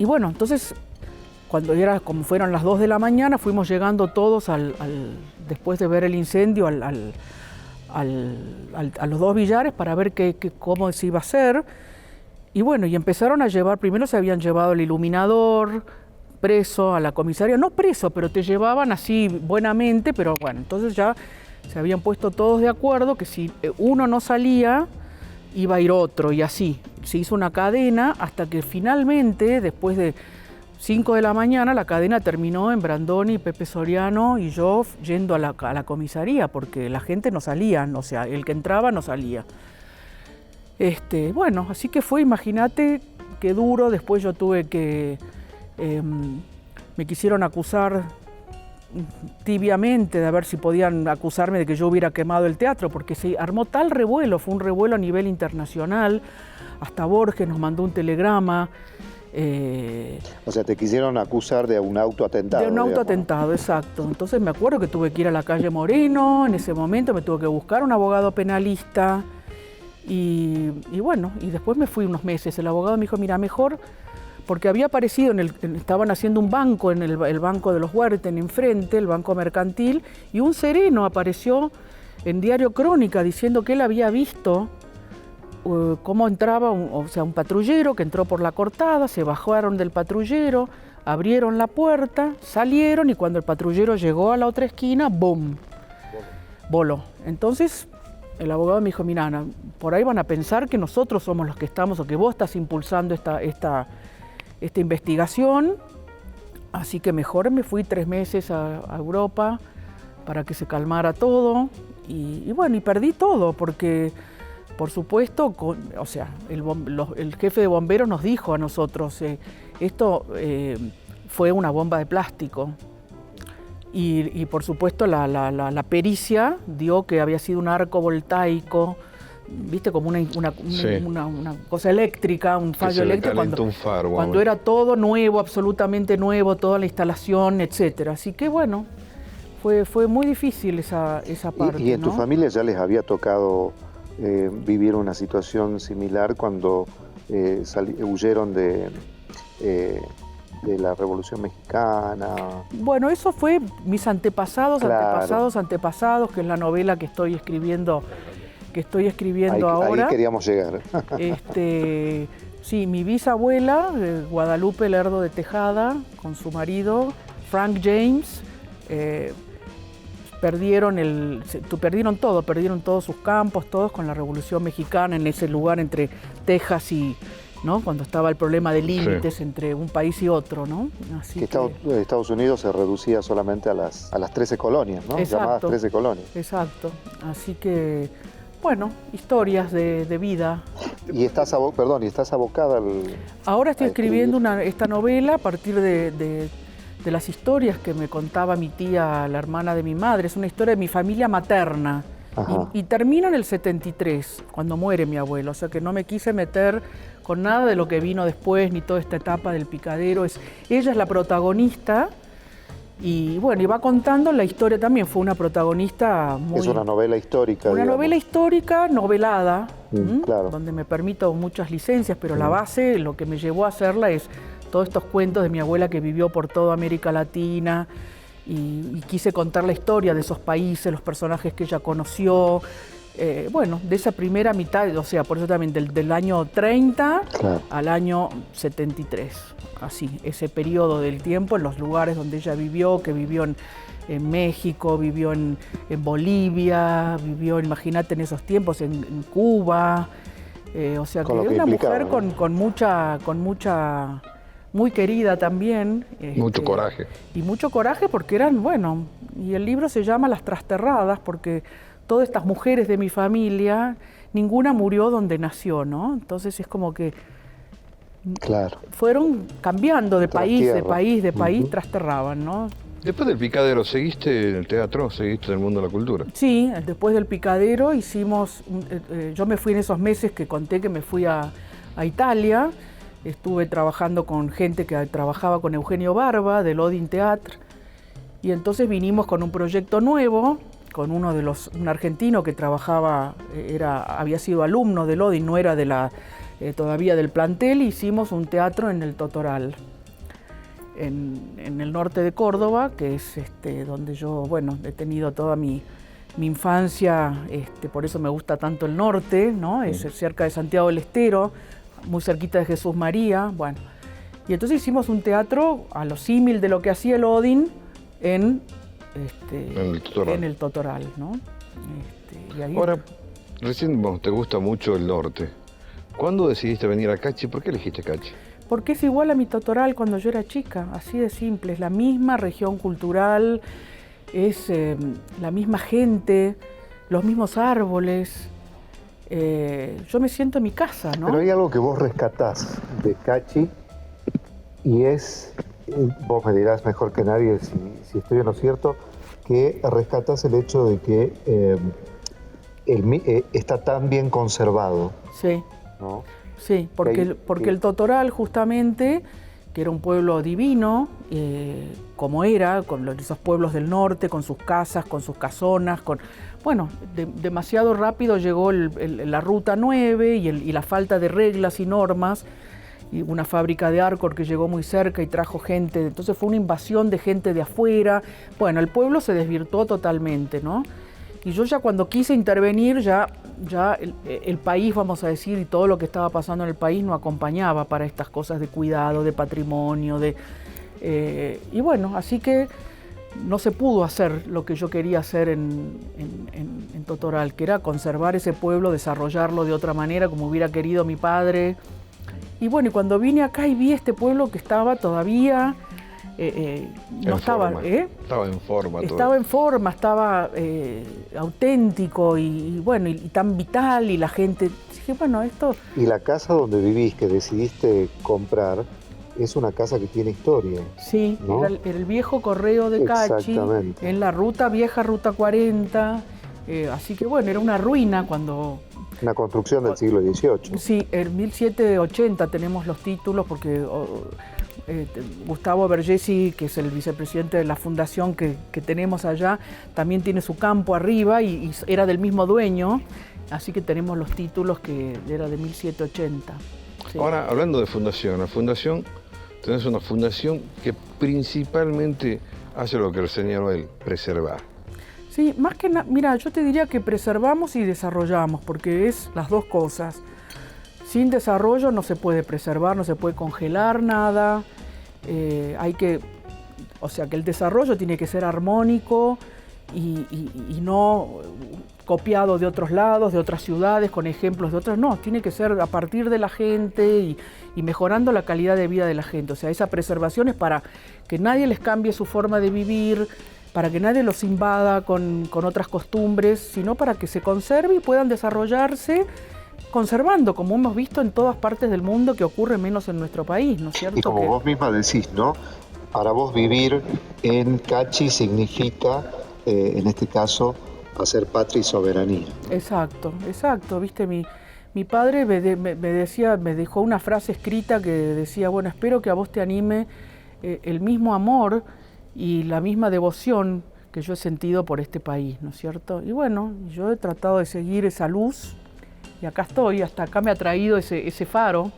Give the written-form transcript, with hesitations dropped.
bueno, entonces, como fueron las 2 de la mañana, fuimos llegando todos después de ver el incendio a los 2 billares para ver cómo se iba a hacer. Y bueno, y empezaron a llevar, primero se habían llevado el iluminador preso a la comisaría, no preso, pero te llevaban así buenamente, pero bueno, entonces ya se habían puesto todos de acuerdo que si uno no salía, iba a ir otro, y así. Se hizo una cadena hasta que finalmente, después de 5 de la mañana, la cadena terminó en Brandoni, Pepe Soriano y yo yendo a la comisaría, porque la gente no salía, o sea, el que entraba no salía. Bueno, así que fue, imagínate qué duro. Después yo tuve que, me quisieron acusar tibiamente de ver si podían acusarme de que yo hubiera quemado el teatro, porque se armó tal revuelo, fue un revuelo a nivel internacional, hasta Borges nos mandó un telegrama. O sea, te quisieron acusar de un autoatentado. De un autoatentado, exacto. Entonces me acuerdo que tuve que ir a la calle Moreno, en ese momento me tuve que buscar un abogado penalista, y bueno, y después me fui unos meses. El abogado me dijo, mira, mejor, porque había aparecido, estaban haciendo un banco en el banco de los Huerten enfrente, el banco mercantil, y un sereno apareció en Diario Crónica diciendo que él había visto cómo entraba, un patrullero que entró por la cortada, se bajaron del patrullero, abrieron la puerta, salieron, y cuando el patrullero llegó a la otra esquina, ¡boom!, voló. Entonces el abogado me dijo, mira, Ana, por ahí van a pensar que nosotros somos los que estamos, o que vos estás impulsando esta investigación, así que mejor me fui 3 meses a Europa para que se calmara todo, y bueno, y perdí todo, porque por supuesto, el jefe de bomberos nos dijo a nosotros, esto fue una bomba de plástico, y por supuesto la pericia dio que había sido un arco voltaico, viste, como una cosa eléctrica, un fallo eléctrico, cuando era todo nuevo, absolutamente nuevo, toda la instalación, etcétera. Así que bueno, fue muy difícil esa parte. ¿Y en tu familia ya les había tocado vivir una situación similar cuando huyeron de la Revolución Mexicana? Bueno, eso fue mis antepasados, que es la novela que estoy escribiendo ahora. Ahí queríamos llegar. Sí, mi bisabuela, Guadalupe Lerdo de Tejada, con su marido, Frank James, perdieron todos sus campos, todos con la Revolución Mexicana, en ese lugar entre Texas y, ¿no?, cuando estaba el problema de límites entre un país y otro, ¿no? Así que Estados Unidos se reducía solamente a las 13 colonias, ¿no? Exacto, llamadas 13 colonias. Exacto. Así que, bueno, historias de vida. Y estás abocada Ahora estoy escribiendo esta novela a partir de las historias que me contaba mi tía, la hermana de mi madre. Es una historia de mi familia materna. Y termina en el 73, cuando muere mi abuelo. O sea que no me quise meter con nada de lo que vino después, ni toda esta etapa del picadero. Ella es la protagonista. Y bueno, y va contando la historia también. Fue una protagonista muy... Es una novela histórica, Una novela histórica novelada, claro, donde me permito muchas licencias, pero la base, lo que me llevó a hacerla es todos estos cuentos de mi abuela que vivió por toda América Latina, y quise contar la historia de esos países, los personajes que ella conoció, bueno, de esa primera mitad, o sea, por eso también del año 30 al año 73, así, ese periodo del tiempo en los lugares donde ella vivió, que vivió en México, vivió en Bolivia, vivió, imagínate, en esos tiempos en Cuba, o sea, que es una mujer con mucha, muy querida también. Mucho coraje. Y mucho coraje porque eran, bueno, y el libro se llama Las Trasterradas porque todas estas mujeres de mi familia, ninguna murió donde nació, ¿no? Entonces es como que fueron cambiando de país, trasterraban, ¿no? Después del picadero, ¿seguiste en el teatro? ¿Seguiste en el mundo de la cultura? Sí, después del picadero hicimos, yo me fui en esos meses que conté que me fui a Italia, estuve trabajando con gente que trabajaba con Eugenio Barba, del Odin Theatre, y entonces vinimos con un proyecto nuevo, con un argentino que trabajaba, había sido alumno del Odin, no era todavía del plantel, hicimos un teatro en el Totoral. en el norte de Córdoba, que es donde yo, bueno, he tenido toda mi infancia, por eso me gusta tanto el norte, ¿no? Es cerca de Santiago del Estero, muy cerquita de Jesús María, bueno. Y entonces hicimos un teatro a lo símil de lo que hacía el Odin en el Totoral, ¿no? Y ahí... Ahora, recién te gusta mucho el norte. ¿Cuándo decidiste venir a Cachi? ¿Por qué elegiste Cachi? Porque es igual a mi Totoral cuando yo era chica, así de simple, es la misma región cultural, es la misma gente, los mismos árboles. Yo me siento en mi casa, ¿no? Pero hay algo que vos rescatás de Cachi y es, vos me dirás mejor que nadie si estoy en lo cierto, que rescatás el hecho de que está tan bien conservado. Sí, ¿no? Sí, porque el Totoral justamente, que era un pueblo divino, como era, con esos pueblos del norte, con sus casas, con sus casonas, bueno, demasiado rápido llegó la Ruta 9 y la falta de reglas y normas, y una fábrica de Arcor que llegó muy cerca y trajo gente, entonces fue una invasión de gente de afuera, bueno, el pueblo se desvirtuó totalmente, ¿no? Y yo ya cuando quise intervenir, ya el país, vamos a decir, y todo lo que estaba pasando en el país no acompañaba para estas cosas de cuidado, de patrimonio, y bueno, así que no se pudo hacer lo que yo quería hacer en Totoral, que era conservar ese pueblo, desarrollarlo de otra manera, como hubiera querido mi padre. Y bueno, y cuando vine acá y vi este pueblo que estaba todavía... no estaba, estaba en forma. Estaba en forma, estaba auténtico y bueno, y tan vital, y la gente, dije, bueno, esto... Y la casa donde vivís, que decidiste comprar, es una casa que tiene historia. Sí, ¿no? era el viejo correo de Cachi, en la vieja ruta 40, así que bueno, era una ruina cuando... Una construcción del siglo XVIII. Sí, en 1780 tenemos los títulos porque... Gustavo Vergesi, que es el vicepresidente de la fundación que tenemos allá, también tiene su campo arriba y era del mismo dueño, así que tenemos los títulos que era de 1780. Sí. Ahora, hablando de fundación, tenés una fundación que principalmente hace lo que lo señaló él, preservar. Sí, más que nada, mira, yo te diría que preservamos y desarrollamos, porque es las dos cosas. Sin desarrollo no se puede preservar, no se puede congelar nada, o sea que el desarrollo tiene que ser armónico y no copiado de otros lados, de otras ciudades, con ejemplos de otras, no, tiene que ser a partir de la gente y mejorando la calidad de vida de la gente. O sea, esa preservación es para que nadie les cambie su forma de vivir, para que nadie los invada con otras costumbres, sino para que se conserve y puedan desarrollarse conservando, como hemos visto en todas partes del mundo, que ocurre menos en nuestro país, ¿no es cierto? Y como vos misma decís, ¿no? Para vos vivir en Cachi significa, en este caso, hacer patria y soberanía. Exacto, viste, mi padre me dejó una frase escrita que decía, bueno, espero que a vos te anime el mismo amor y la misma devoción que yo he sentido por este país, ¿no es cierto? Y bueno, yo he tratado de seguir esa luz, y acá estoy, hasta acá me ha traído ese faro,